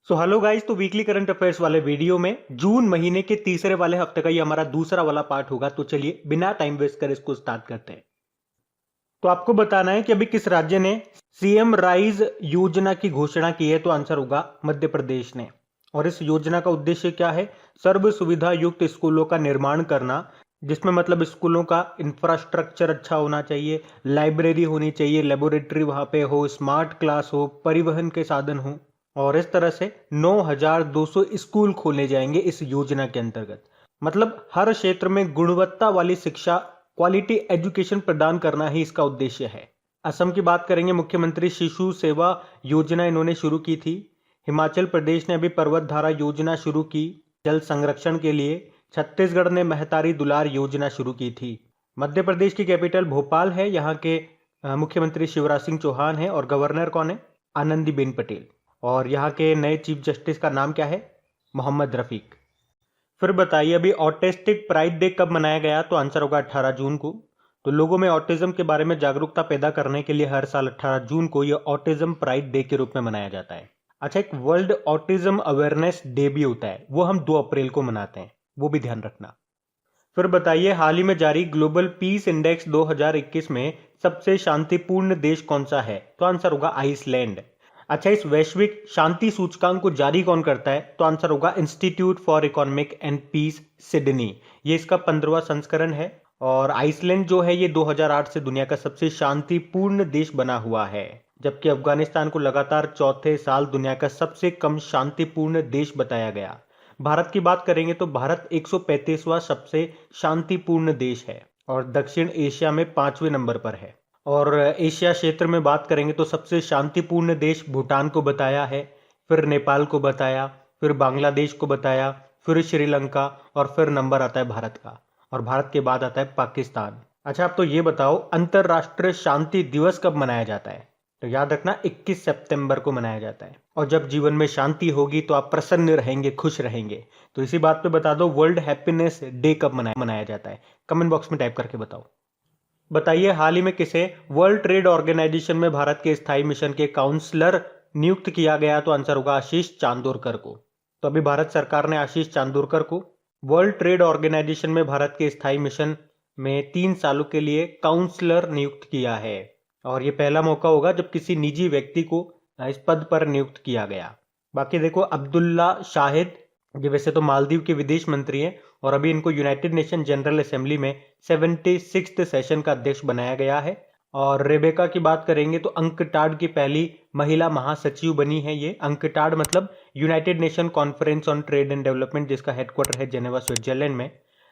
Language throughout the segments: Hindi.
हेलो गाइस, तो वीकली करंट अफेयर्स वाले वीडियो में जून महीने के तीसरे वाले हफ्ते का ये हमारा दूसरा वाला पार्ट होगा। तो चलिए बिना टाइम वेस्ट कर इसको स्टार्ट करते हैं। तो आपको बताना है कि अभी किस राज्य ने सीएम राइज योजना की घोषणा की है। तो आंसर होगा मध्य प्रदेश ने। और इस योजना का उद्देश्य क्या है? सर्व सुविधा युक्त स्कूलों का निर्माण करना, जिसमें मतलब स्कूलों का इंफ्रास्ट्रक्चर अच्छा होना चाहिए, लाइब्रेरी होनी चाहिए, लेबोरेटरी वहां पे हो, स्मार्ट क्लास हो, परिवहन के साधन हो। और इस तरह से 9,200 स्कूल खोले जाएंगे इस योजना के अंतर्गत। मतलब हर क्षेत्र में गुणवत्ता वाली शिक्षा, क्वालिटी एजुकेशन प्रदान करना ही इसका उद्देश्य है। असम की बात करेंगे, मुख्यमंत्री शिशु सेवा योजना इन्होंने शुरू की थी। हिमाचल प्रदेश ने अभी पर्वत धारा योजना शुरू की जल संरक्षण के लिए। छत्तीसगढ़ ने महतारी दुलार योजना शुरू की थी। मध्य प्रदेश की कैपिटल भोपाल है। यहाँ के मुख्यमंत्री शिवराज सिंह चौहान है और गवर्नर कौन है? आनंदीबेन पटेल। और यहाँ के नए चीफ जस्टिस का नाम क्या है? मोहम्मद रफीक। फिर बताइए, अभी ऑटिस्टिक प्राइड डे कब मनाया गया? तो आंसर होगा 18 जून को। तो लोगों में ऑटिज्म के बारे में जागरूकता पैदा करने के लिए हर साल 18 जून को यह ऑटिज्म प्राइड डे के रूप में मनाया जाता है। अच्छा, एक वर्ल्ड ऑटिज्म अवेयरनेस डे भी होता है, वो हम 2 अप्रैल को मनाते हैं, वो भी ध्यान रखना। फिर बताइए, हाल ही में जारी ग्लोबल पीस इंडेक्स 2021 में सबसे शांतिपूर्ण देश कौन सा है? तो आंसर होगा आइसलैंड। अच्छा, इस वैश्विक शांति सूचकांक को जारी कौन करता है? तो आंसर होगा institute for economic and peace Sydney. ये इसका 15वां संस्करण है। और आइसलैंड जो है ये 2008 से दुनिया का सबसे शांतिपूर्ण देश बना हुआ है, जबकि अफगानिस्तान को लगातार चौथे साल दुनिया का सबसे कम शांतिपूर्ण देश बताया गया। भारत की बात करेंगे तो भारत 135वां सबसे शांतिपूर्ण देश है और दक्षिण एशिया में 5वें नंबर पर है। और एशिया क्षेत्र में बात करेंगे तो सबसे शांतिपूर्ण देश भूटान को बताया है, फिर नेपाल को बताया, फिर बांग्लादेश को बताया, फिर श्रीलंका, और फिर नंबर आता है भारत का। और भारत के बाद आता है पाकिस्तान। अच्छा, आप तो ये बताओ, अंतरराष्ट्रीय शांति दिवस कब मनाया जाता है? तो याद रखना 21 सितंबर को मनाया जाता है। और जब जीवन में शांति होगी तो आप प्रसन्न रहेंगे, खुश रहेंगे। तो इसी बात पे बता दो, वर्ल्ड हैप्पीनेस डे कब मनाया जाता है? कमेंट बॉक्स में टाइप करके बताओ। बताइए, हाल ही में किसे वर्ल्ड ट्रेड ऑर्गेनाइजेशन में भारत के स्थायी मिशन के काउंसलर नियुक्त किया गया? तो आंसर होगा आशीष चांदोरकर को। तो अभी भारत सरकार ने आशीष चांदोरकर को वर्ल्ड ट्रेड ऑर्गेनाइजेशन में भारत के स्थायी मिशन में 3 सालों के लिए काउंसलर नियुक्त किया है। और ये पहला मौका होगा जब किसी निजी व्यक्ति को इस पद पर नियुक्त किया गया। बाकी देखो, अब्दुल्ला शाहिद, ये वैसे तो मालदीव के विदेश मंत्री हैं और अभी इनको यूनाइटेड नेशन जनरल असेंबली में 76th सेशन का अध्यक्ष बनाया गया है। और रेबेका की बात करेंगे तो अंकटाड की पहली महिला महासचिव बनी है। ये अंकटाड मतलब United nation conference on trade and development, जिसका हेडक्वार्टर है जेनेवा स्विट्जरलैंड में।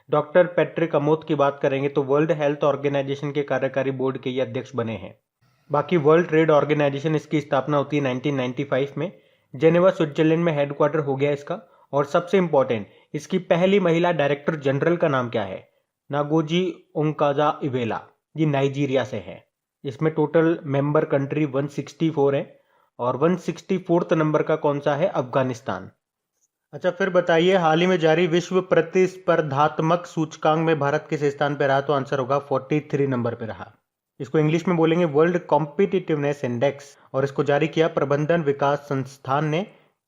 डॉक्टर पैट्रिक अमोत की बात करेंगे तो वर्ल्ड हेल्थ ऑर्गेनाइजेशन के कार्यकारी बोर्ड के ये अध्यक्ष बने हैं। बाकी वर्ल्ड ट्रेड ऑर्गेनाइजेशन, इसकी स्थापना होती है 1995 में। जेनेवा स्विट्जरलैंड में हेडक्वार्टर हो गया इसका। और सबसे इंपॉर्टेंट, इसकी पहली महिला डायरेक्टर जनरल का नाम क्या है? नागोजी ओंकाजा इवेला। ये नाइजीरिया से है। इसमें टोटल मेंबर कंट्री 164 है और 164th नंबर का कौन सा है? अफगानिस्तान। अच्छा, फिर बताइए, हाल ही में जारी विश्व प्रतिस्पर्धात्मक सूचकांक में भारत किस स्थान पर रहा? तो आंसर होगा 43 नंबर पर रहा। इसको इंग्लिश में बोलेंगे वर्ल्ड कॉम्पिटिटिवनेस इंडेक्स। और इसको जारी किया प्रबंधन विकास संस्थान ने,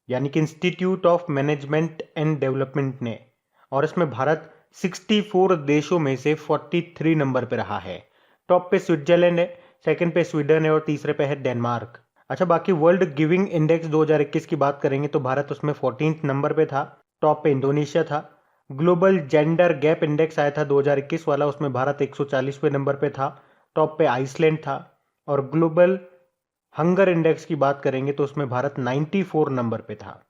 यानी कि institute of management and development ने। और इसमें भारत 64 देशों में से 43 नंबर पे रहा है। टॉप पे स्विट्जरलैंड है, सेकंड पे स्वीडन है और तीसरे पे है डेनमार्क। अच्छा, बाकी वर्ल्ड गिविंग इंडेक्स 2021 की बात करेंगे तो भारत उसमें 14th नंबर पे था। टॉप पे इंडोनेशिया था। ग्लोबल जेंडर गैप इंडेक्स आया था 2021 वाला, उसमें भारत 140वें नंबर पे था। टॉप पे आइसलैंड था। और ग्लोबल हंगर इंडेक्स की बात करेंगे तो उसमें भारत 94 नंबर पे था।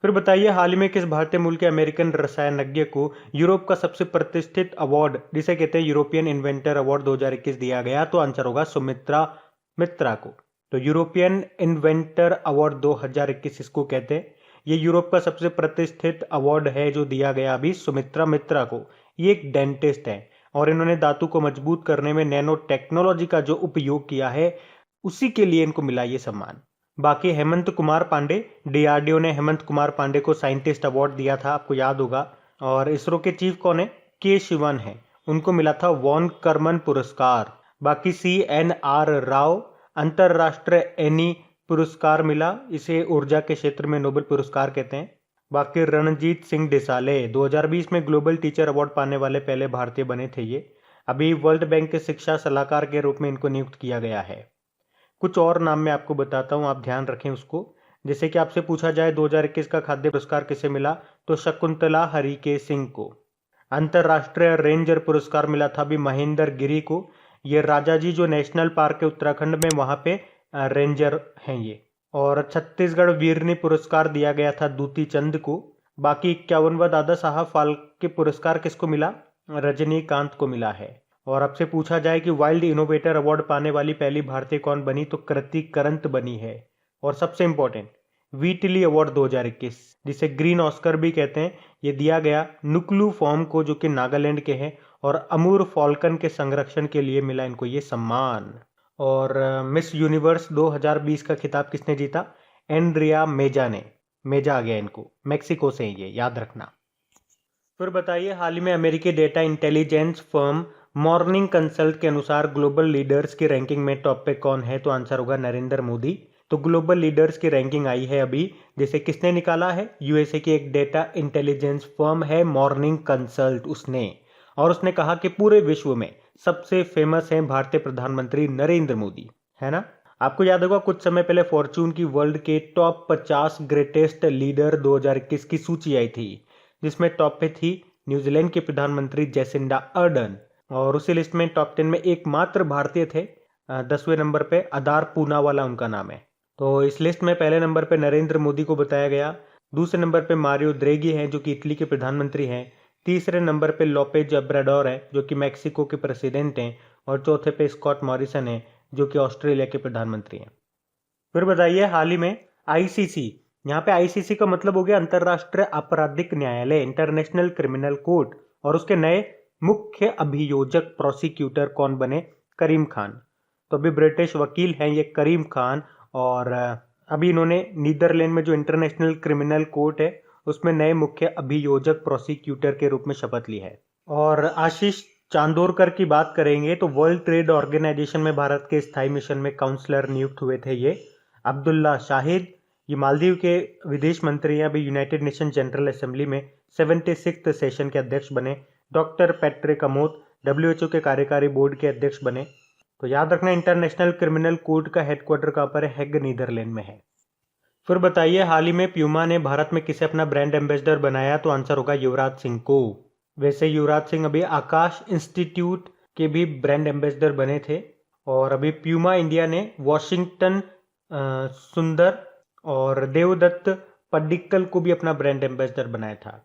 फिर बताइए, हाल ही में किस भारतीय मूल के अमेरिकन रसायनज्ञ को यूरोप का सबसे प्रतिष्ठित अवार्ड, जिसे कहते हैं यूरोपियन इन्वेंटर अवार्ड 2021 दिया गया? तो आंसर होगा सुमित्रा मित्रा को। तो यूरोपियन इन्वेंटर अवार्ड 2021 इसको कहते हैं। ये यूरोप का सबसे प्रतिष्ठित अवार्ड है जो दिया गया अभी सुमित्रा मित्रा को। ये एक डेंटिस्ट है और इन्होंने दांतों को मजबूत करने में नैनो टेक्नोलॉजी का जो उपयोग किया है, उसी के लिए इनको मिला ये सम्मान। बाकी हेमंत कुमार पांडे, डीआरडीओ ने हेमंत कुमार पांडे को साइंटिस्ट अवार्ड दिया था, आपको याद होगा। और इसरो के चीफ कौन है? के शिवन है, उनको मिला था वॉन कर्मन पुरस्कार। बाकी CNR राव अंतरराष्ट्रीय एनी पुरस्कार मिला, इसे ऊर्जा के क्षेत्र में नोबेल पुरस्कार कहते हैं। बाकी रणजीत सिंह डिसाले 2020 में ग्लोबल टीचर अवार्ड पाने वाले पहले भारतीय बने थे ये। अभी वर्ल्ड बैंक के शिक्षा सलाहकार के रूप में इनको नियुक्त किया गया है। कुछ और नाम मैं आपको बताता हूँ, आप ध्यान रखें उसको। जैसे कि आपसे पूछा जाए 2021 का खाद्य पुरस्कार किसे मिला, तो शकुंतला हरिके सिंह को। अंतरराष्ट्रीय रेंजर पुरस्कार मिला था अभी महेंद्र गिरी को। ये राजाजी जो नेशनल पार्क है उत्तराखंड में, वहां पे रेंजर हैं ये। और छत्तीसगढ़ वीरनी पुरस्कार दिया गया था दूती चंद को। बाकी 51वां दादा साहब फाल्के पुरस्कार किसको मिला, रजनीकांत को मिला है। और आपसे पूछा जाए कि वाइल्ड इनोवेटर अवार्ड पाने वाली पहली भारतीय कौन बनी, तो कृति करंत बनी है। और सबसे इंपॉर्टेंट व्हीटली अवार्ड 2021, जिसे ग्रीन ऑस्कर भी कहते हैं, ये दिया गया नुक्लू फॉर्म को जो कि नागालैंड के हैं, और अमूर फॉल्कन के संरक्षण के लिए मिला इनको ये सम्मान। और मिस यूनिवर्स 2020 का खिताब किसने जीता, एंड्रिया मेजा ने। मेजा आ गया इनको, मेक्सिको से ये याद रखना। फिर बताइए, हाल ही में अमेरिकी data intelligence firm morning consult के अनुसार ग्लोबल लीडर्स की रैंकिंग में टॉप पे कौन है, तो आंसर होगा नरेंद्र मोदी। तो ग्लोबल लीडर्स की रैंकिंग आई है अभी, जिसे किसने निकाला है, यूएसए की एक डेटा इंटेलिजेंस फर्म है मॉर्निंग कंसल्ट, उसने। और उसने कहा कि पूरे विश्व में सबसे फेमस हैं भारतीय प्रधानमंत्री नरेंद्र मोदी, है ना। आपको याद होगा कुछ समय पहले फॉर्च्यून की वर्ल्ड के टॉप 50 ग्रेटेस्ट लीडर 2021 की सूची आई थी, जिसमें टॉप पे थी न्यूजीलैंड के प्रधानमंत्री जेसिंडा अर्डन। और उसी लिस्ट में टॉप 10 में एकमात्र भारतीय थे, 10वें नंबर पे अदार पूनावाला उनका नाम है। तो इस लिस्ट में पहले नंबर पे नरेंद्र मोदी को बताया गया, दूसरे नंबर पे मारियो द्रेगी हैं जो कि इटली के प्रधानमंत्री हैं, तीसरे नंबर पे लोपेज ओब्राडोर है जो कि मैक्सिको के प्रेसिडेंट हैं, और चौथे पे स्कॉट मॉरिसन है जो कि ऑस्ट्रेलिया के प्रधानमंत्री हैं। फिर बताइए, हाल ही में आईसीसी, यहाँ पे आईसीसी का मतलब हो गया अंतरराष्ट्रीय आपराधिक न्यायालय, इंटरनेशनल क्रिमिनल कोर्ट, और उसके नए मुख्य अभियोजक प्रोसिक्यूटर कौन बने, करीम खान। तो अभी ब्रिटिश वकील हैं ये करीम खान, और अभी इन्होंने नीदरलैंड में जो इंटरनेशनल क्रिमिनल कोर्ट है उसमें नए मुख्य अभियोजक प्रोसिक्यूटर के रूप में शपथ ली है। और आशीष चांदोरकर की बात करेंगे तो वर्ल्ड ट्रेड ऑर्गेनाइजेशन में भारत के स्थायी मिशन में काउंसलर नियुक्त हुए थे ये। अब्दुल्ला शाहिद, ये मालदीव के विदेश मंत्री हैं, अभी यूनाइटेड नेशन जनरल असेंबली में 76th सेशन के अध्यक्ष बने। डॉक्टर पैट्रिक अमोत WHO के कार्यकारी बोर्ड के अध्यक्ष बने। तो याद रखना, इंटरनेशनल क्रिमिनल कोर्ट का हेडक्वार्टर कहाँ पर है, हेग नीदरलैंड में है। फिर बताइए, हाल ही में प्यूमा ने भारत में किसे अपना ब्रांड एम्बेसडर बनाया, तो आंसर होगा युवराज सिंह को। वैसे युवराज सिंह अभी आकाश इंस्टीट्यूट के भी ब्रांड एम्बेसडर बने थे। और अभी प्यूमा इंडिया ने वॉशिंगटन सुंदर और देवदत्त पड्डिक्कल को भी अपना ब्रांड एम्बेसडर बनाया था।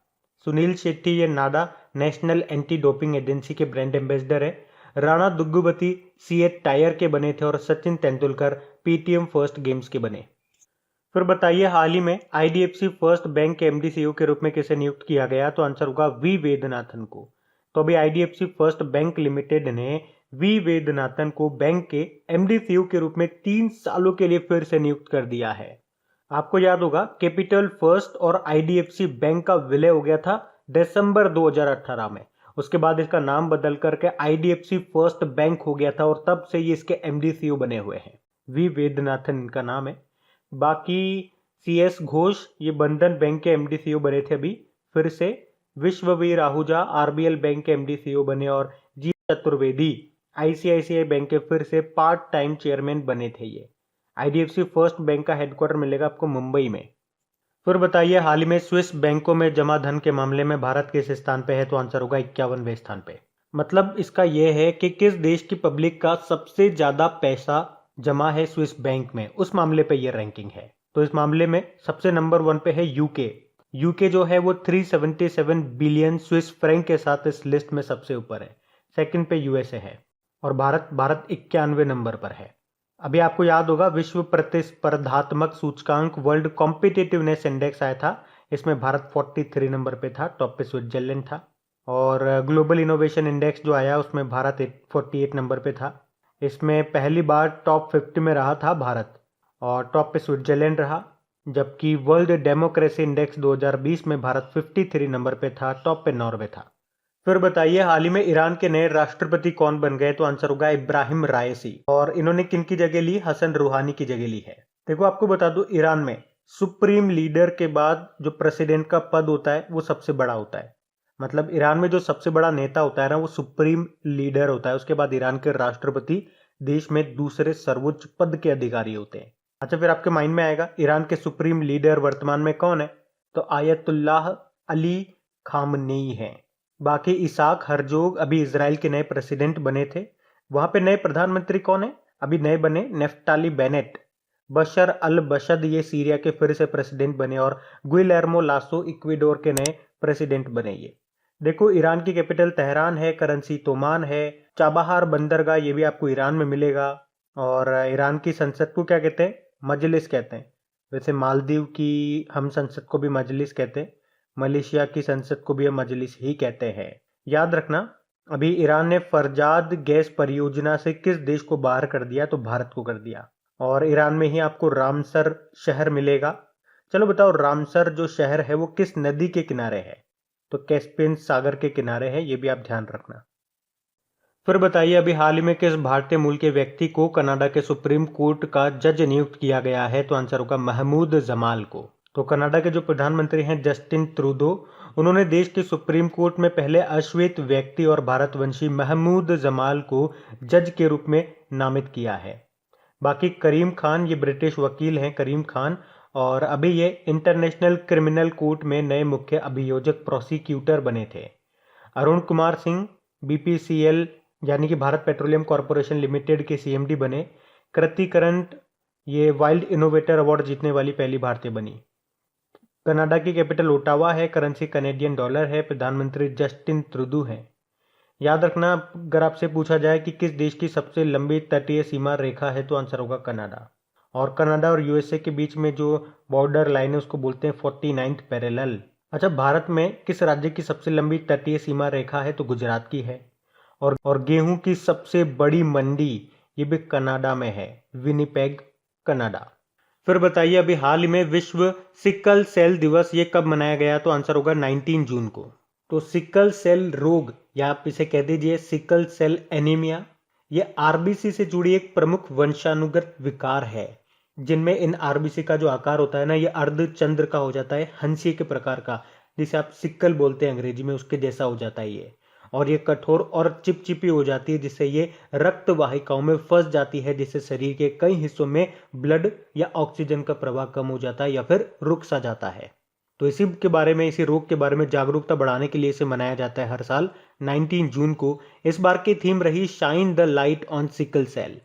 सुनील शेट्टी ये नाडा नेशनल एंटी डोपिंग एजेंसी के ब्रांड एम्बेसडर है। राणा दुग्गुवती सीएट टायर के बने थे, और Sachin Tendulkar PTM first games के बने। फिर बताइए, हाल ही में आईडीएफसी फर्स्ट बैंक के एमडी सीईओ के रूप में किसे नियुक्त किया गया, तो आंसर होगा वी वेदनाथन को। तो अभी आईडीएफसी फर्स्ट बैंक लिमिटेड ने वी वेदनाथन को बैंक के एमडी सीईओ के रूप में 3 सालों के लिए फिर से नियुक्त कर दिया है। आपको याद होगा कैपिटल फर्स्ट और आईडीएफसी बैंक का विलय हो गया था दिसंबर 2018 में। उसके बाद इसका नाम बदल करके आईडीएफसी फर्स्ट बैंक हो गया था, और तब से ये इसके एमडी सीईओ बने हुए हैं। वी वेदनाथन इनका नाम है। बाकी सीएस घोष ये बंधन बैंक के एमडी सीईओ बने थे अभी फिर से। विश्ववीर आहूजा आरबीएल बैंक के एमडी सीईओ बने, और जी चतुर्वेदी आईसीआईसीआई बैंक के फिर से पार्ट टाइम चेयरमैन बने थे ये। आईडीएफसी फर्स्ट बैंक का हेडक्वार्टर मिलेगा आपको मुंबई में। फिर बताइए, हाल ही में स्विस बैंकों में जमा धन के मामले में भारत किस स्थान पे है, तो आंसर होगा 51वें स्थान पे। मतलब इसका यह है कि किस देश की पब्लिक का सबसे ज्यादा पैसा जमा है स्विस बैंक में, उस मामले पे ये रैंकिंग है। तो इस मामले में सबसे नंबर 1 पे है यूके। यूके जो है वो 377 बिलियन स्विस फ्रैंक के साथ इस लिस्ट में सबसे ऊपर है। सेकंड पे यूएसए है, और भारत 91वें नंबर पर है। अभी आपको याद होगा विश्व प्रतिस्पर्धात्मक सूचकांक वर्ल्ड कॉम्पिटिटिवनेस इंडेक्स आया था, इसमें भारत 43 नंबर पे था, टॉप पे स्विट्जरलैंड था। और ग्लोबल इनोवेशन इंडेक्स जो आया उसमें भारत 48 नंबर पे था। इसमें पहली बार टॉप 50 में रहा था भारत, और टॉप पे स्विट्जरलैंड रहा। जबकि वर्ल्ड डेमोक्रेसी इंडेक्स 2020 में भारत 53 नंबर पे था, टॉप पे नॉर्वे था। फिर बताइए, हाल ही में ईरान के नए राष्ट्रपति कौन बन गए, तो आंसर होगा इब्राहिम राइसी। और इन्होंने किन की जगह ली, हसन रूहानी की जगह ली है। देखो आपको बता दूं, ईरान में सुप्रीम लीडर के बाद जो प्रेसिडेंट का पद होता है वो सबसे बड़ा होता है। मतलब ईरान में जो सबसे बड़ा नेता होता है ना, वो सुप्रीम लीडर होता है। उसके बाद ईरान के राष्ट्रपति देश में दूसरे सर्वोच्च पद के अधिकारी होते हैं। अच्छा, फिर आपके माइंड में आएगा ईरान के सुप्रीम लीडर वर्तमान में कौन है? तो आयतुल्लाह अली खामनेई है। बाकी इसाक हरजोग अभी इजराइल के नए प्रेसिडेंट बने थे। वहां पे नए प्रधानमंत्री कौन है? अभी नए बने नेफ्ताली बेनेट। बशर अल बशद ये सीरिया के फिर से प्रेसिडेंट बने, और गुइलेर्मो लासो इक्वेडोर के नए प्रेसिडेंट बने। ये देखो, ईरान की कैपिटल तेहरान है, करेंसी तोमान है। चाबहार बंदरगाह ये भी आपको ईरान में मिलेगा। और ईरान की संसद को क्या कहते हैं? मजलिस कहते हैं। वैसे मालदीव की हम संसद को भी मजलिस कहते हैं, मलेशिया की संसद को भी हम मजलिस ही कहते हैं। याद रखना, अभी ईरान ने फरजाद गैस परियोजना से किस देश को बाहर कर दिया? तो भारत को कर दिया। और ईरान में ही आपको रामसर शहर मिलेगा। चलो बताओ, रामसर जो शहर है वो किस नदी के किनारे है? तो कैस्पियन सागर के किनारे है, ये भी आप ध्यान रखना। फिर बताइए, अभी हाल ही में किस भारतीय मूल के व्यक्ति को कनाडा के सुप्रीम कोर्ट का जज नियुक्त किया गया है? तो आंसर होगा महमूद जमाल को। तो कनाडा के जो प्रधानमंत्री हैं जस्टिन ट्रूडो, उन्होंने देश के सुप्रीम कोर्ट में पहले अश्वेत व्यक्ति और भारतवंशी महमूद जमाल को जज के रूप में नामित किया है। बाकी करीम खान, ये ब्रिटिश वकील हैं करीम खान, और अभी ये इंटरनेशनल क्रिमिनल कोर्ट में नए मुख्य अभियोजक प्रोसिक्यूटर बने थे। अरुण कुमार सिंह बीपीसीएल यानी कि भारत पेट्रोलियम कॉरपोरेशन लिमिटेड के सीएमडी बने। कृति करंट ये वाइल्ड इनोवेटर अवार्ड जीतने वाली पहली भारतीय बनी। कनाडा की कैपिटल ओटावा है, करेंसी कैनेडियन डॉलर है, प्रधानमंत्री जस्टिन ट्रूडो हैं। याद रखना, अगर आपसे पूछा जाए कि किस देश की सबसे लंबी तटीय सीमा रेखा है, तो आंसर होगा कनाडा। और कनाडा और यूएसए के बीच में जो बॉर्डर लाइन है उसको बोलते हैं 49th पैरेलल। अच्छा, भारत में किस राज्य की सबसे लंबी तटीय सीमा रेखा है? तो गुजरात की है। और गेहूं की सबसे बड़ी मंडी ये भी कनाडा में है, विनिपेग, कनाडा। फिर बताइए, अभी हाल ही में विश्व सिकल सेल दिवस ये कब मनाया गया? तो आंसर होगा 19 जून को। तो सिकल सेल रोग, या आप इसे कह दीजिए सिकल सेल एनीमिया, ये आरबीसी से जुड़ी एक प्रमुख वंशानुगत विकार है, जिनमें इन आरबीसी का जो आकार होता है ना, ये अर्धचंद्र का हो जाता है, हंसी के प्रकार का, जिसे आप सिक्कल बोलते हैं अंग्रेजी में, उसके जैसा हो जाता है ये। और ये कठोर और चिपचिपी हो जाती है, जिससे ये रक्त वाहिकाओं में फंस जाती है, जिससे शरीर के कई हिस्सों में ब्लड या ऑक्सीजन का प्रवाह कम हो जाता है या फिर रुक सा जाता है। तो इसी रोग के बारे में जागरूकता बढ़ाने के लिए इसे मनाया जाता है हर साल 19 जून को। इस बार की थीम रही shine the light on sickle cell.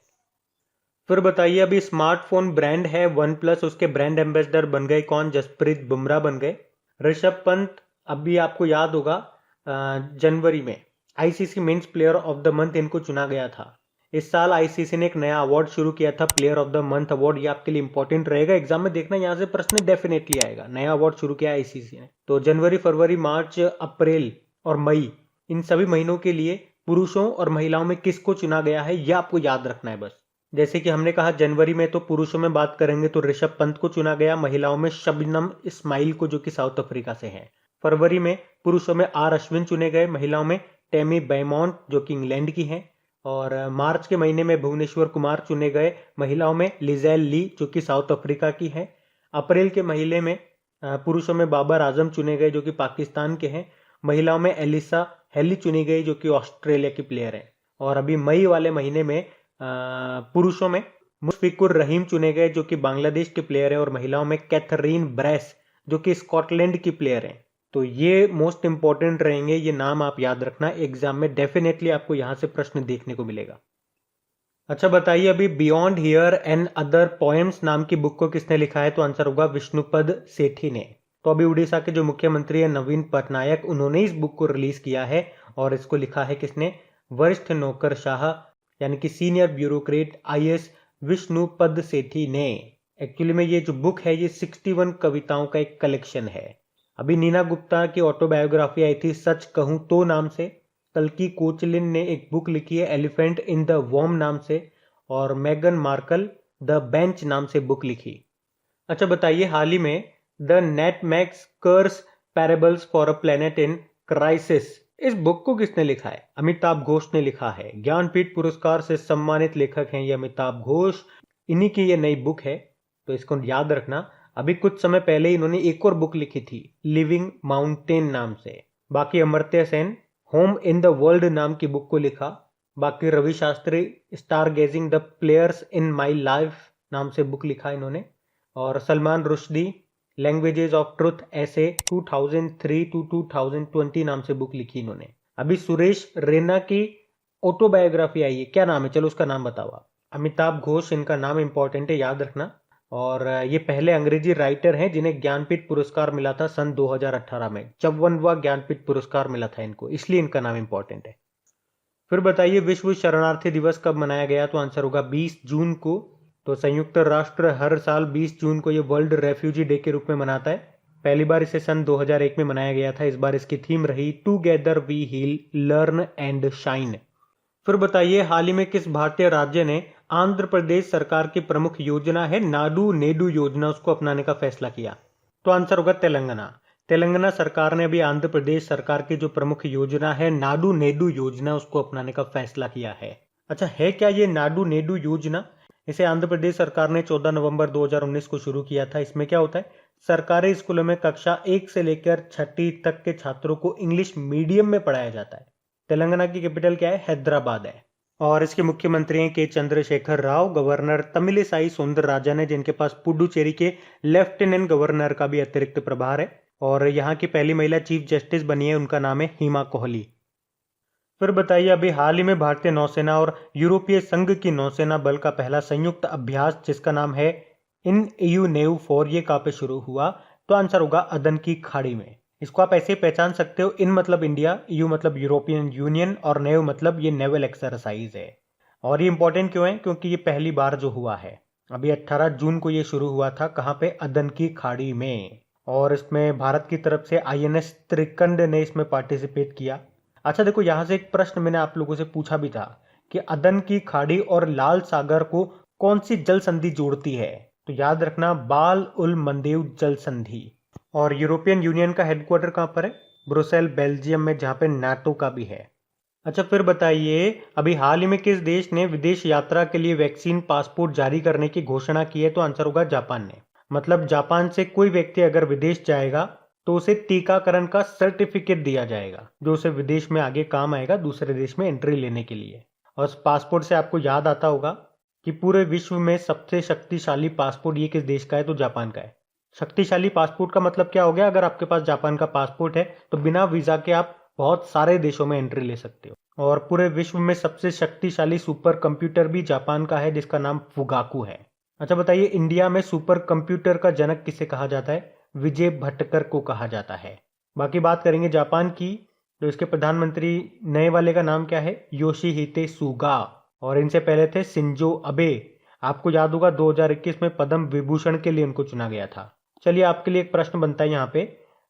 फिर बताइए, अभी स्मार्टफोन ब्रांड है वन प्लस, उसके ब्रांड एम्बेसडर बन गए कौन? जसप्रीत बुमराह बन गए। ऋषभ पंत, अभी आपको याद होगा जनवरी में ICC men's player of the month इनको चुना गया था। इस साल आईसीसी ने एक नया अवार्ड शुरू किया था, player of the month award. ये आपके लिए इंपॉर्टेंट रहेगा, एग्जाम में देखना, यहाँ से प्रश्न डेफिनेटली आएगा। नया अवार्ड शुरू किया आईसीसी ने। तो जनवरी, फरवरी, मार्च, अप्रैल और मई, इन सभी महीनों के लिए पुरुषों और महिलाओं में किसको चुना गया है, यह आपको याद रखना है बस। जैसे कि हमने कहा जनवरी में तो पुरुषों में बात करेंगे तो ऋषभ पंत को चुना गया, महिलाओं में शबनम इस्माइल को, जो कि साउथ अफ्रीका से हैं। फरवरी में पुरुषों में आर अश्विन चुने गए, महिलाओं में टेमी बेमॉन्ट जो कि इंग्लैंड की हैं। और मार्च के महीने में भुवनेश्वर कुमार चुने गए, महिलाओं में लिजेल ली जो कि साउथ अफ्रीका की हैं। अप्रैल के महीने में पुरुषों में बाबर आजम चुने गए जो कि पाकिस्तान के हैं, महिलाओं में एलिसा हेली चुनी गई जो कि ऑस्ट्रेलिया की प्लेयर है। और अभी मई वाले महीने में पुरुषों में मुशफिकुर रहीम चुने गए जो कि बांग्लादेश के प्लेयर है, और महिलाओं में कैथरीन ब्रेस जो कि स्कॉटलैंड की प्लेयर है। तो ये मोस्ट इंपॉर्टेंट रहेंगे, ये नाम आप याद रखना, एग्जाम में डेफिनेटली आपको यहां से प्रश्न देखने को मिलेगा। अच्छा बताइए, अभी beyond here and other poems नाम की बुक को किसने लिखा है? तो आंसर होगा विष्णुपद सेठी ने। तो अभी उड़ीसा के जो मुख्यमंत्री है नवीन पटनायक, उन्होंने इस बुक को रिलीज किया है, और इसको लिखा है किसने? वरिष्ठ नौकरशाह यानी कि सीनियर ब्यूरोक्रेट आईएएस विष्णुपद सेठी ने। एक्चुअली में ये जो बुक है ये 61 कविताओं का एक कलेक्शन है। अभी नीना गुप्ता की ऑटोबायोग्राफी आई थी सच कहूं तो नाम से, कल्कि कोचलिन ने एक बुक लिखी है एलिफेंट इन द वॉर्म नाम से, और मेगन मार्कल द बेंच नाम से बुक लिखी। अच्छा बताइए, हाल ही में the nutmeg's curse parables for a planet in crisis, इस बुक को किसने लिखा है? अमिताभ घोष ने लिखा है। ज्ञानपीठ पुरस्कार से सम्मानित लेखक हैं ये अमिताभ घोष, इन्हीं की ये नई बुक है। तो इसको याद रखना। अभी कुछ समय पहले इन्होंने एक और बुक लिखी थी लिविंग माउंटेन नाम से। बाकी Amartya Sen home in the world नाम की बुक को लिखा। बाकी Ravi Shastri star gazing the players in my life नाम से बुक लिखा इन्होंने। और Salman Rushdie languages of truth ऐसे 2003 टू 2020 नाम से बुक लिखी इन्होंने। अभी सुरेश रैना की ऑटोबायोग्राफी आई है, क्या नाम है, चलो उसका नाम बताओ आप। अमिताभ घोष, इनका नाम इंपॉर्टेंट है, याद रखना। और ये पहले अंग्रेजी राइटर हैं जिन्हें ज्ञानपीठ पुरस्कार मिला था सन 2018 में। 54वां ज्ञानपीठ पुरस्कार मिला था इनको, इसलिए इनका नाम इंपॉर्टेंट है। फिर बताइए विश्व शरणार्थी दिवस कब मनाया गया, तो आंसर होगा 20 जून को। तो संयुक्त राष्ट्र हर साल 20 जून को ये वर्ल्ड रेफ्यूजी डे के रूप में मनाता है। पहली बार इसे सन 2001 में मनाया गया था। इस बार इसकी थीम रही together we heal learn and shine. फिर बताइए हाल ही में किस भारतीय राज्य ने आंध्र प्रदेश सरकार की प्रमुख योजना है नाडू नेडू योजना, उसको अपनाने का फैसला किया, तो आंसर होगा तेलंगाना। तेलंगाना सरकार ने अभी आंध्र प्रदेश सरकार की जो प्रमुख योजना है नाडू नेडू योजना, उसको अपनाने का फैसला किया है। अच्छा, है क्या ये नाडू नेडू योजना? इसे आंध्र प्रदेश सरकार ने 14 नवंबर 2019 को शुरू किया था। इसमें क्या होता है, सरकारी स्कूलों में कक्षा 1 से लेकर 6वीं तक के छात्रों को इंग्लिश मीडियम में पढ़ाया जाता है। तेलंगाना की कैपिटल क्या है, हैदराबाद है। और इसके मुख्यमंत्री हैं के चंद्रशेखर राव। गवर्नर तमिलिसाई सौंदरराजन है जिनके पास पुडुचेरी के लेफ्टिनेंट गवर्नर का भी अतिरिक्त प्रभार है। और यहाँ की पहली महिला चीफ जस्टिस बनी है, उनका नाम है हिमा कोहली। फिर बताइए अभी हाल ही में भारतीय नौसेना और यूरोपीय संघ की नौसेना बल का पहला संयुक्त अभ्यास जिसका नाम है इन EU नेव 4, ये कहाँ पे शुरू हुआ, तो आंसर होगा अदन की खाड़ी में। इसको आप ऐसे पहचान सकते हो, इन मतलब इंडिया, EU मतलब यूरोपियन यूनियन और नेव मतलब ये नेवल एक्सरसाइज है। और ये इंपॉर्टेंट क्यों है, क्योंकि ये पहली बार जो हुआ है। अभी 18 जून को ये शुरू हुआ था, कहाँ पे, अदन की खाड़ी में। और इसमें भारत की तरफ से INS त्रिकंड ने इसमें पार्टिसिपेट किया। अच्छा देखो, यहाँ से एक प्रश्न मैंने आप लोगों से पूछा भी था कि अदन की खाड़ी और लाल सागर को कौन सी जल संधि जोड़ती है, तो याद रखना बाल उल मंदेव जल संधि। और यूरोपियन यूनियन का हेडक्वार्टर कहाँ पर है, ब्रुसेल बेल्जियम में, जहाँ पे नाटो का भी है। अच्छा फिर बताइए अभी हाल ही में किस देश ने विदेश यात्रा के लिए वैक्सीन पासपोर्ट जारी करने की घोषणा की है, तो आंसर होगा जापान ने। मतलब जापान से कोई व्यक्ति अगर विदेश जाएगा तो उसे टीकाकरण का सर्टिफिकेट दिया जाएगा जो उसे विदेश में आगे काम आएगा दूसरे देश में एंट्री लेने के लिए। और उस पासपोर्ट से आपको याद आता होगा कि पूरे विश्व में सबसे शक्तिशाली पासपोर्ट ये किस देश का है, तो जापान का है। शक्तिशाली पासपोर्ट का मतलब क्या हो गया, अगर आपके पास जापान का पासपोर्ट है तो बिना वीजा के आप बहुत सारे देशों में एंट्री ले सकते हो। और पूरे विश्व में सबसे शक्तिशाली सुपर कंप्यूटर भी जापान का है जिसका नाम फुगाकू है। अच्छा बताइए इंडिया में सुपर कंप्यूटर का जनक किसे कहा जाता है, विजय भटकर को कहा जाता है। बाकी बात करेंगे जापान की, तो इसके प्रधानमंत्री नए वाले का नाम क्या है, योशिहिते सुगा। और इनसे पहले थे शिंजो अबे। आपको याद होगा 2021 में पद्म विभूषण के लिए उनको चुना गया था। चलिए आपके लिए एक प्रश्न बनता है यहाँ पे,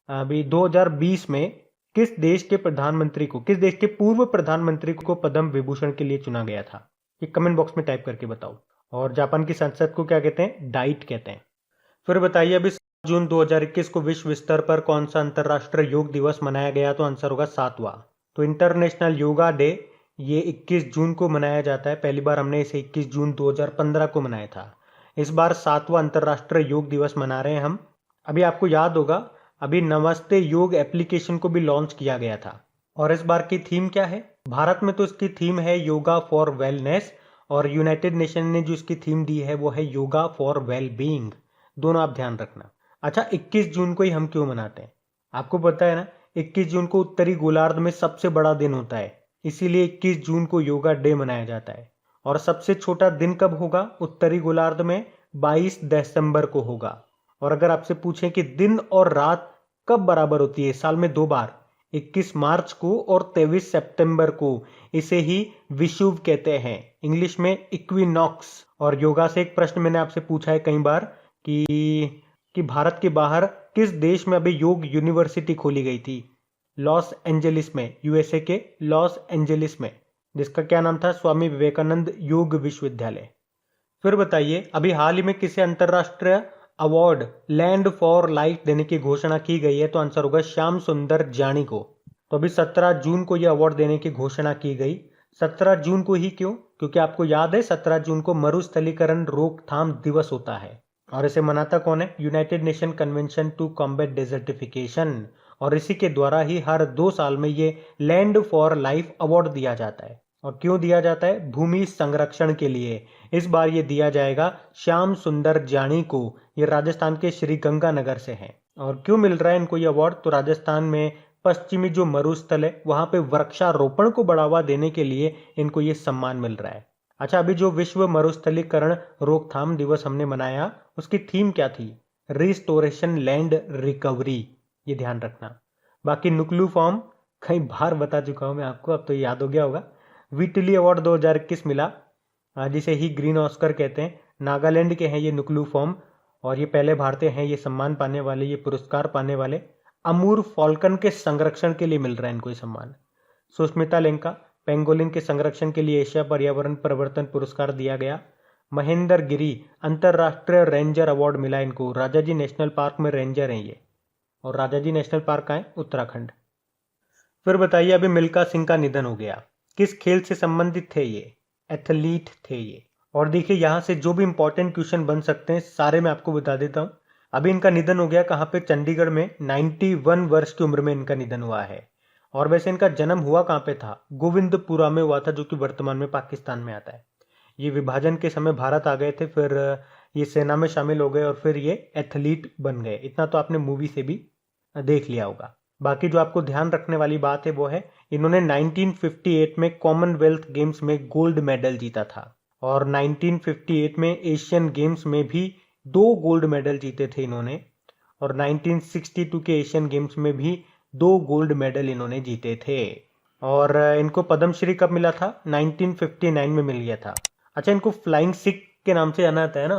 अभी 2020 में किस देश के प्रधानमंत्री को, किस देश के पूर्व प्रधानमंत्री को पद्म विभूषण के लिए चुना गया था, ये कमेंट बॉक्स में टाइप करके बताओ। और जापान की संसद को क्या कहते हैं, डाइट कहते हैं। फिर बताइए अभी 7 जून 2021 को विश्व स्तर पर कौन सा अंतर्राष्ट्रीय योग दिवस मनाया गया, तो आंसर होगा 7वां। तो इंटरनेशनल योगा डे ये 21 जून को मनाया जाता है। पहली बार हमने इसे 21 जून 2015 को मनाया था। इस बार 7वां अंतर्राष्ट्रीय योग दिवस मना रहे हैं हम। अभी आपको याद होगा अभी नमस्ते योग एप्लीकेशन को भी लॉन्च किया गया था। और इस बार की थीम क्या है, भारत में तो इसकी थीम है योगा फॉर वेलनेस, और यूनाइटेड नेशन ने जो इसकी थीम दी है वो है योगा फॉर वेल बीइंग। दोनों आप ध्यान रखना। अच्छा 21 जून को ही हम क्यों मनाते हैं, आपको पता है ना, 21 जून को उत्तरी गोलार्ध में सबसे बड़ा दिन होता है, इसीलिए 21 जून को योगा डे मनाया जाता है। और सबसे छोटा दिन कब होगा उत्तरी गोलार्ध में, 22 दिसंबर को होगा। और अगर आपसे पूछें कि दिन और रात कब बराबर होती है, साल में 2 बार, 21 मार्च को और 23 सितंबर को, इसे ही विषुव कहते हैं, इंग्लिश में इक्विनॉक्स। और योगा से एक प्रश्न मैंने आपसे पूछा है कई बार कि भारत के बाहर किस देश में अभी योग यूनिवर्सिटी खोली गई थी, लॉस एंजलिस में, यूएसए के लॉस एंजलिस में, जिसका क्या नाम था, स्वामी विवेकानंद योग विश्वविद्यालय। फिर बताइए अभी हाल ही में किसे अंतरराष्ट्रीय अवार्ड लैंड फॉर लाइफ देने की घोषणा की गई है, तो आंसर होगा श्याम सुंदर जानी को। तो अभी 17 जून को यह अवार्ड देने की घोषणा की गई। 17 जून को ही क्यों, क्योंकि आपको याद है 17 जून को मरुस्थलीकरण रोकथाम दिवस होता है। और इसे मनाता कौन है? United Nation convention to combat desertification. और इसी के द्वारा ही हर 2 साल में ये लैंड फॉर लाइफ अवार्ड दिया जाता है। और क्यों दिया जाता है? भूमि संरक्षण के लिए। इस बार ये दिया जाएगा श्याम सुंदर जानी को। ये राजस्थान के श्री गंगानगर से हैं। और क्यों मिल रहा है इनको ये अवार्ड? तो राजस्थान में पश्चिमी जो मरुस्थल है वहां पे वृक्षारोपण को बढ़ावा देने के लिए इनको ये सम्मान मिल रहा है। अच्छा, अभी जो विश्व मरुस्थलीकरण रोकथाम दिवस हमने मनाया, उसकी थीम क्या थी? Restoration land recovery. ये ध्यान रखना। बाकी नुक्लू फॉर्म कई बार बता चुका हूं मैं आपको, अब तो याद हो गया होगा। विटली अवार्ड 2021 मिला, जिसे ही ग्रीन ऑस्कर कहते हैं। नागालैंड के हैं ये नुक्लू फॉर्म, और ये पहले भारतीय हैं ये सम्मान पाने वाले, ये पुरस्कार पाने वाले। अमूर फॉल्कन के संरक्षण के लिए मिल रहा है इनको ये सम्मान। सुष्मिता लेंका पेंगोलिन के संरक्षण के लिए एशिया पर्यावरण परिवर्तन पुरस्कार दिया गया। महेंद्र गिरी अंतरराष्ट्रीय रेंजर अवार्ड मिला इनको। राजाजी नेशनल पार्क में रेंजर हैं ये, और राजाजी नेशनल पार्क कहाँ है? उत्तराखंड। फिर बताइए, अभी मिल्खा सिंह का निधन हो गया। किस खेल से संबंधित थे ये? एथलीट थे ये। और देखिए, यहाँ से जो भी इंपॉर्टेंट क्वेश्चन बन सकते हैं सारे मैं आपको बता देता हूँ। अभी इनका निधन हो गया कहाँ पे? चंडीगढ़ में। 91 वर्ष की उम्र में इनका निधन हुआ है। और वैसे इनका जन्म हुआ कहाँ पे था? गोविंदपुरा में हुआ था, जो कि वर्तमान में पाकिस्तान में आता है। ये विभाजन के समय भारत आ गए थे, फिर ये सेना में शामिल हो गए और फिर ये एथलीट बन गए। इतना तो आपने मूवी से भी देख लिया होगा। बाकी जो आपको ध्यान रखने वाली बात है वो है, इन्होंने 1958 में कॉमनवेल्थ गेम्स में गोल्ड मेडल जीता था। और 1958 में एशियन गेम्स में भी 2 गोल्ड मेडल जीते थे इन्होंने। और 1962 के एशियन गेम्स में भी 2 गोल्ड मेडल इन्होंने जीते थे। और इनको पद्मश्री कब मिला था? 1959 में मिल गया था। अच्छा, इनको फ्लाइंग सिख के नाम से जाना जाता है ना?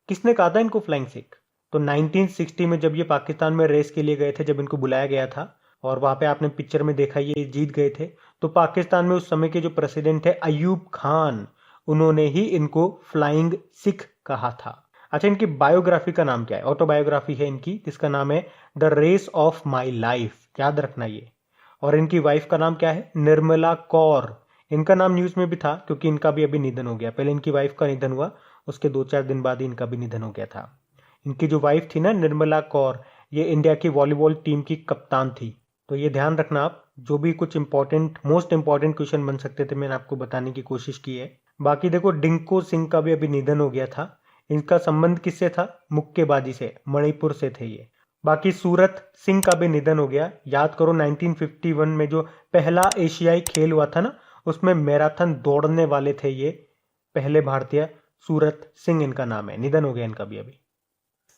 किसने कहा था इनको फ्लाइंग सिख? तो 1960 में जब ये पाकिस्तान में रेस के लिए गए थे, जब इनको बुलाया गया था और वहां पे आपने पिक्चर में देखा ये जीत गए थे, तो पाकिस्तान में उस समय के जो प्रेसिडेंट थे अयूब खान, उन्होंने ही इनको फ्लाइंग सिख कहा था। अच्छा, इनकी बायोग्राफी का नाम क्या है? ऑटोबायोग्राफी है इनकी, जिसका नाम है the race of my life. याद रखना ये। और इनकी वाइफ का नाम क्या है? निर्मला कौर। इनका नाम न्यूज में भी था क्योंकि इनका भी अभी निधन हो गया। पहले इनकी वाइफ का निधन हुआ, उसके 2-4 दिन बाद ही इनका भी निधन हो गया था। इनकी जो वाइफ थी ना, निर्मला कौर, ये इंडिया की वॉलीबॉल टीम की कप्तान थी। तो ये ध्यान रखना आप। जो भी कुछ मोस्ट इंपॉर्टेंट क्वेश्चन बन सकते थे मैंने आपको बताने की कोशिश की है। बाकी देखो, डिंको सिंह का भी अभी निधन हो गया था। इनका संबंध किससे था? मुक्केबाजी से, मणिपुर से थे ये। बाकी सूरत सिंह का भी निधन हो गया। याद करो, 1951 में जो पहला एशियाई खेल हुआ था ना, उसमें मैराथन दौड़ने वाले थे ये पहले भारतीय। सूरत सिंह इनका नाम है। निधन हो गया इनका भी अभी।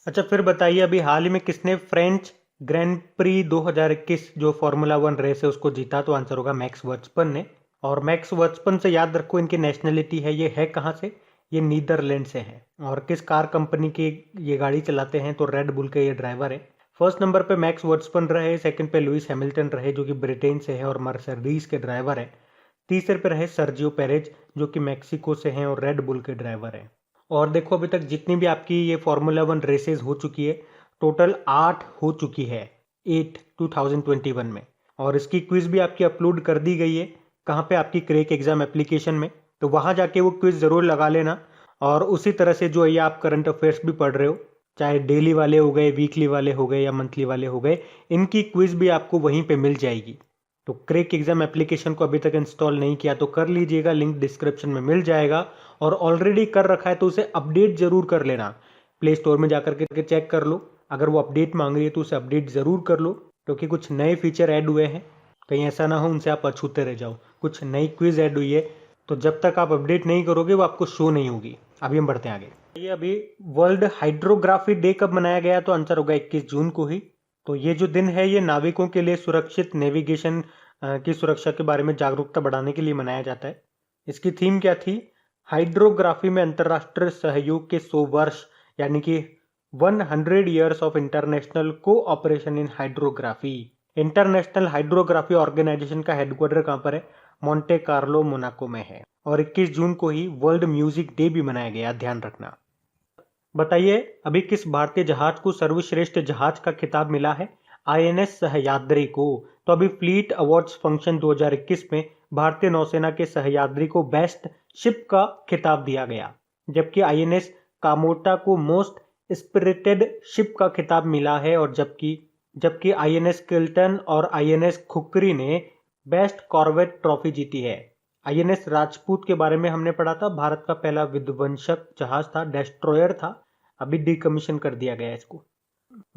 अच्छा, फिर बताइए, अभी हाल ही में किसने फ्रेंच ग्रैंड प्री 2021 जो फॉर्मूला 1 रेस है उसको जीता? तो आंसर होगा मैक्स वर्स्टपन ने। और मैक्स वर्स्टपन से याद रखो इनकी नेशनलिटी है, ये है कहाँ से? ये नीदरलैंड से हैं। और किस कार कंपनी की ये गाड़ी चलाते हैं? तो रेड बुल के ये ड्राइवर है। फर्स्ट नंबर पे मैक्स वर्स्टपन रहे, सेकंड पे लुइस हैमिल्टन रहे जो कि ब्रिटेन से है और मर्सिडीज के ड्राइवर है। तीसरे पे रहे सर्जियो पेरेज जो कि मैक्सिको से हैं और रेड बुल के ड्राइवर हैं। और देखो, अभी तक जितनी भी आपकी ये फॉर्मूला 1 रेसेस हो चुकी है, टोटल 8 हो चुकी है। 8 2021 में। और इसकी क्विज भी आपकी अपलोड कर दी गई है। कहाँ पे? आपकी क्रैक एग्जाम एप्लीकेशन में। तो वहां जाके वो क्विज जरूर लगा लेना। और उसी तरह से जो ये आप करंट अफेयर्स भी पढ़ रहे हो, चाहे डेली वाले हो गए, वीकली वाले हो गए या मंथली वाले हो गए, इनकी क्विज भी आपको वहीं पे मिल जाएगी। तो क्रैक एग्जाम एप्लीकेशन को अभी तक इंस्टॉल नहीं किया तो कर लीजिएगा, लिंक डिस्क्रिप्शन में मिल जाएगा। और ऑलरेडी कर रखा है तो उसे अपडेट जरूर कर लेना। प्ले स्टोर में जाकर के चेक कर लो, अगर वो अपडेट मांग रही है तो उसे अपडेट जरूर कर लो, क्योंकि कुछ नए फीचर ऐड हुए हैं। कहीं ऐसा ना हो उनसे आप अछूते रह जाओ। कुछ नई क्विज ऐड हुई है, तो जब तक आप अपडेट नहीं करोगे वो आपको शो नहीं होगी। अभी हम बढ़ते हैं आगे। ये अभी वर्ल्ड हाइड्रोग्राफी डे कब मनाया गया? तो आंसर होगा 21 जून को ही। तो ये जो दिन है ये नाविकों के लिए सुरक्षित नेविगेशन की सुरक्षा के बारे में जागरूकता बढ़ाने के लिए मनाया जाता है। इसकी थीम क्या थी? हाइड्रोग्राफी में अंतरराष्ट्रीय सहयोग के 100 वर्ष, यानी कि 100 years of international cooperation in hydrography. International hydrography organisation का हेडक्वार्टर कहाँ पर है? मोंटे कार्लो, मोनाको में है। और 21 जून को ही वर्ल्ड म्यूजिक डे भी मनाया गया, ध्यान रखना। बताइए, अभी किस भारतीय जहाज को सर्वश्रेष्ठ जहाज का खिताब मिला है? आईएनएस सह्याद्री को। तो अभी फ्लीट अवार्ड्स फंक्शन 2021 में भारतीय नौसेना के सह्याद्री को बेस्ट शिप का खिताब दिया गया, जबकि आईएनएस कामोटा को मोस्ट स्पिरिटेड शिप का खिताब मिला है, और जबकि आईएनएस किल्टन और आईएनएस खुकरी ने बेस्ट कॉर्वेट ट्रॉफी जीती है। आईएनएस राजपूत के बारे में हमने पढ़ा था, भारत का पहला विध्वंसक जहाज था, डेस्ट्रॉयर था, अभी डिकमीशन कर दिया गया इसको।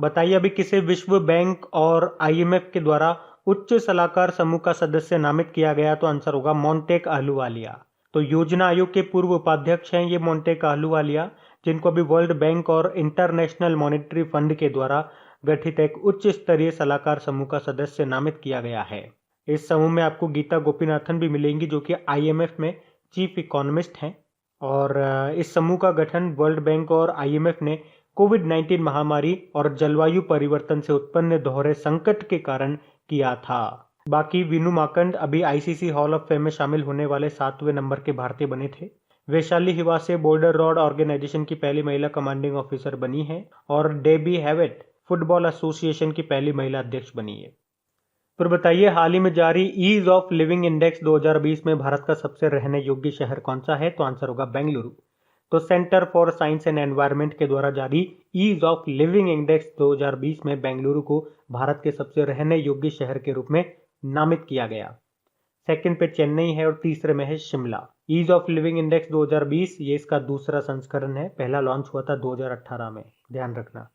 बताइए अभी किसे विश्व बैंक और आईएमएफ के द्वारा उच्च सलाहकार समूह का सदस्य नामित किया गया? तो आंसर होगा मोंटेक अहलूवालिया। तो योजना आयोग के पूर्व उपाध्यक्ष हैं ये मोंटेक अहलूवालिया, जिनको अभी वर्ल्ड बैंक और इंटरनेशनल मॉनेटरी फंड के द्वारा गठित एक उच्च स्तरीय सलाहकार समूह का सदस्य नामित किया गया है। इस समूह में आपको गीता गोपीनाथन भी मिलेंगी, जो कि आईएमएफ में चीफ इकोनॉमिस्ट हैं। और इस समूह का गठन वर्ल्ड बैंक और आईएमएफ ने कोविड-19 महामारी और जलवायु परिवर्तन से उत्पन्न दोहरे संकट के कारण किया था। बाकी वीनू माकंड अभी आईसीसी हॉल ऑफ फेम में शामिल होने वाले 7वें नंबर के भारतीय बने थे। Vaishali Hiwase border road organisation की पहली महिला कमांडिंग ऑफिसर बनी है, और डेबी हैवेट फुटबॉल एसोसिएशन की पहली महिला अध्यक्ष बनी है। फिर बताइए हाल ही में जारी ईज ऑफ लिविंग इंडेक्स 2020 में भारत का सबसे रहने योग्य शहर कौन सा है? तो आंसर होगा बेंगलुरु। तो centre for science and environment के द्वारा जारी ईज ऑफ लिविंग इंडेक्स 2020 में बेंगलुरु को भारत के सबसे रहने योग्य शहर के रूप में नामित किया गया। सेकंड पे चेन्नई है और तीसरे में है Shimla. Ease of living index 2020 ये इसका दूसरा संस्करण है, पहला लॉन्च हुआ था 2018 में, ध्यान रखना।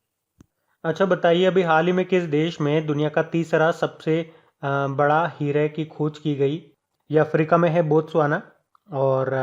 अच्छा बताइए अभी हाल ही में किस देश में दुनिया का तीसरा सबसे बड़ा हीरे की खोज की गई? ये अफ्रीका में है, बोत्सवाना, और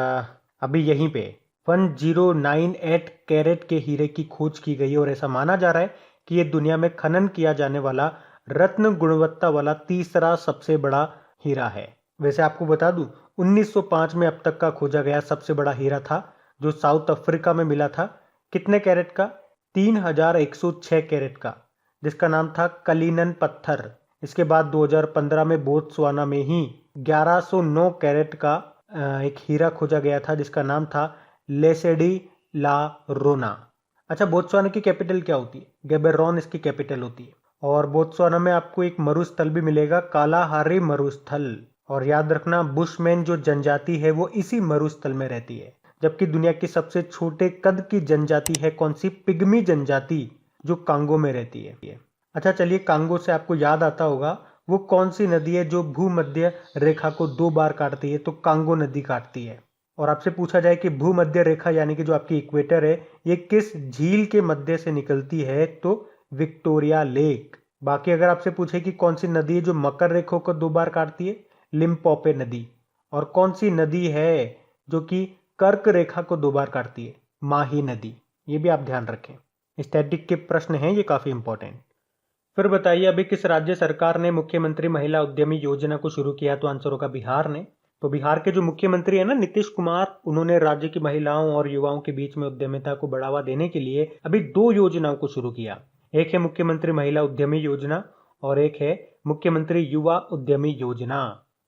अभी यहीं पे 1098 कैरेट के हीरे की खोज की गई, और ऐसा माना जा रहा है कि ये दुनिया में खनन किया जाने वाला रत्न गुणवत्ता वाला तीसरा सबसे बड़ा हीरा है। वैसे आपको बता दूं 1905 में अब तक का खोजा गया सबसे बड़ा हीरा था, जो साउथ अफ्रीका में मिला था। कितने कैरेट का? 3106 कैरेट का, जिसका नाम था कलिनन पत्थर। इसके बाद 2015 में बोत्सवाना में ही 1109 कैरेट का एक हीरा खोजा गया था, जिसका नाम था लेसेडी ला रोना। अच्छा, बोत्सवाना की कैपिटल क्या होती है? गैबेरोन इसकी कैपिटल होती है। और बोत्सवाना में आपको एक मरुस्थल भी मिलेगा, कालाहारी मरुस्थल। और याद रखना बुशमैन जो जनजाति है वो इसी मरुस्थल में रहती है। जबकि दुनिया की सबसे छोटे कद की जनजाति है कौन सी? पिग्मी जनजाति, जो कांगो में रहती है। अच्छा चलिए, कांगो से आपको याद आता होगा वो कौन सी नदी है जो भूमध्य रेखा को 2 बार काटती है? तो कांगो नदी काटती है। और आपसे पूछा जाए कि भूमध्य रेखा यानी कि जो आपकी इक्वेटर है ये किस झील के मध्य से निकलती है? तो विक्टोरिया लेक। बाकी अगर आपसे पूछे कि कौन सी नदी है जो मकर रेखा को 2 बार काटती है? लिम्पोपे नदी। और कौन सी नदी है जो कि कर्क रेखा को 2 बार काटती है? माही नदी। ये भी आप ध्यान रखें, स्टैटिक के प्रश्न हैं ये, काफी इंपॉर्टेंट। फिर बताइए अभी किस राज्य सरकार ने मुख्यमंत्री महिला उद्यमी योजना को शुरू किया? तो आंसर होगा बिहार ने। तो बिहार के जो मुख्यमंत्री है ना, नीतीश कुमार, उन्होंने राज्य की महिलाओं और युवाओं के बीच में उद्यमिता को बढ़ावा देने के लिए अभी 2 योजनाओं को शुरू किया। एक है मुख्यमंत्री महिला उद्यमी योजना और एक है मुख्यमंत्री युवा उद्यमी योजना।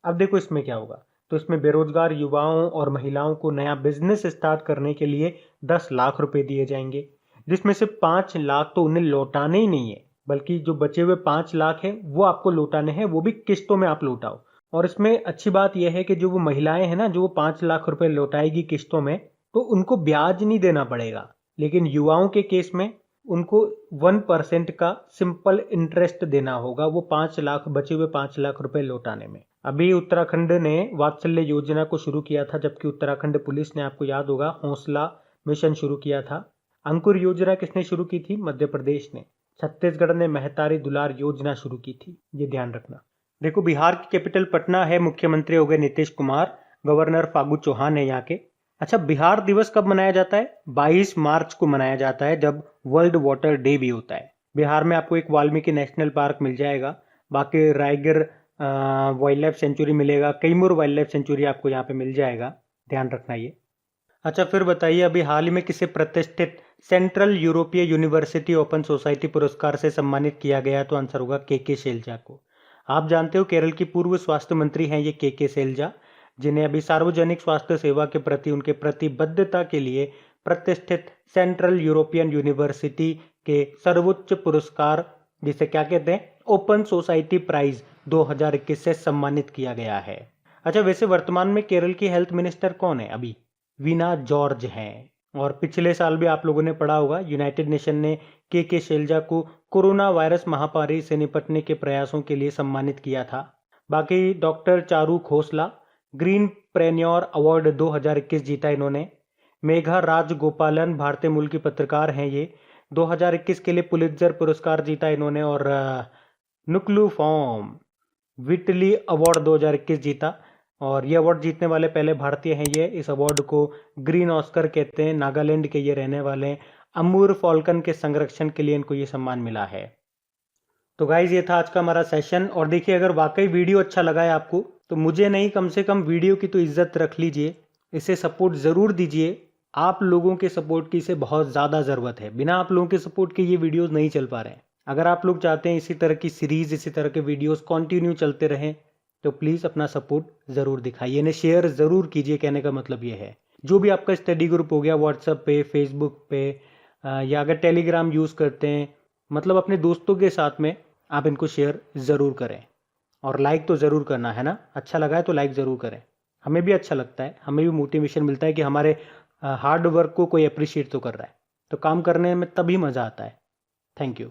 अब देखो इसमें क्या होगा। तो इसमें बेरोजगार युवाओं और महिलाओं को नया बिजनेस स्टार्ट करने के लिए 10 लाख रुपए दिए जाएंगे, जिसमें से 5 लाख तो उन्हें लौटाने ही नहीं है, बल्कि जो बचे हुए 5 लाख है वो आपको लौटाने हैं, वो भी किस्तों में आप लौटाओ। और इसमें अच्छी बात यह है कि जो वो महिलाएं हैं ना, जो वो 5 लाख रुपए लौटाएगी किस्तों में, तो उनको ब्याज नहीं देना पड़ेगा। लेकिन युवाओं के केस में उनको 1% का सिंपल इंटरेस्ट देना होगा, वो 5 लाख बचे हुए 5 लाख रुपए लौटाने में। अभी उत्तराखंड ने वात्सल्य योजना को शुरू किया था, जबकि उत्तराखंड पुलिस ने, आपको याद होगा, हौसला मिशन शुरू किया था। अंकुर योजना किसने शुरू की थी? मध्य प्रदेश ने। छत्तीसगढ़ ने महतारी दुलार योजना शुरू की थी, ये ध्यान रखना। देखो बिहार की कैपिटल पटना है, मुख्यमंत्री हो गए नीतीश कुमार, गवर्नर फागू चौहान है यहाँ के। अच्छा, बिहार दिवस कब मनाया जाता है? 22 मार्च को मनाया जाता है, जब वर्ल्ड वाटर डे भी होता है। बिहार में आपको एक वाल्मीकि नेशनल पार्क मिल जाएगा, बाकी रायगढ़ वाइल्ड लाइफ सेंचुरी मिलेगा, कैमूर वाइल्ड लाइफ सेंचुरी आपको यहाँ पे मिल जाएगा, ध्यान रखना ये। अच्छा फिर बताइए अभी हाल ही में किसे प्रतिष्ठित सेंट्रल यूरोपीय यूनिवर्सिटी ओपन सोसाइटी पुरस्कार से सम्मानित किया गया? तो आंसर होगा के शैलजा को। आप जानते हो केरल की पूर्व स्वास्थ्य मंत्री हैं ये के शैलजा, जिन्हें अभी सार्वजनिक स्वास्थ्य सेवा के प्रति उनके प्रतिबद्धता के लिए प्रतिष्ठित सेंट्रल यूरोपियन यूनिवर्सिटी के सर्वोच्च पुरस्कार, जिसे क्या कहते हैं, ओपन सोसाइटी प्राइज 2021 से सम्मानित किया गया है। अच्छा वैसे वर्तमान में केरल की हेल्थ मिनिस्टर कौन है? अभी वीना जॉर्ज हैं। और पिछले साल भी आप लोगों ने पढ़ा होगा, यूनाइटेड नेशन ने के शैलजा को कोरोना वायरस महामारी से निपटने के प्रयासों के लिए सम्मानित किया था। बाकी doctor Charu Khosla greenpreneur award 2021 जीता इन्होंने। मेघा राजगोपालन भारतीय मूल की पत्रकार हैं, ये 2021 के लिए पुलित्जर पुरस्कार जीता इन्होंने। और नुक्लू फॉर्म विटली अवार्ड 2021 जीता, और ये अवार्ड जीतने वाले पहले भारतीय हैं ये। इस अवार्ड को ग्रीन ऑस्कर कहते हैं, नागालैंड के ये रहने वाले हैं। अमूर फॉल्कन के संरक्षण के लिए इनको ये सम्मान मिला है। तो गाइज ये था आज का हमारा सेशन। और देखिए, अगर वाकई वीडियो अच्छा लगा है आपको, तो मुझे नहीं, कम से कम वीडियो की तो इज्जत रख लीजिए, इसे सपोर्ट ज़रूर दीजिए। आप लोगों के सपोर्ट की इसे बहुत ज़्यादा ज़रूरत है। बिना आप लोगों के सपोर्ट के ये वीडियोज़ नहीं चल पा रहे हैं। अगर आप लोग चाहते हैं इसी तरह की सीरीज़, इसी तरह के वीडियोज़ कंटिन्यू चलते रहें, तो प्लीज़ अपना सपोर्ट ज़रूर दिखाइए, इन्हें शेयर ज़रूर कीजिए। कहने का मतलब ये है, जो भी आपका स्टडी ग्रुप हो गया, व्हाट्सएप पे, फेसबुक पे, या अगर टेलीग्राम यूज़ करते हैं, मतलब अपने दोस्तों के साथ में आप इनको शेयर ज़रूर करें। और लाइक तो ज़रूर करना है ना, अच्छा लगा है तो लाइक ज़रूर करें। हमें भी अच्छा लगता है, हमें भी मोटिवेशन मिलता है कि हमारे हार्ड वर्क को कोई अप्रिशिएट तो कर रहा है। तो काम करने में तभी मज़ा आता है। Thank you.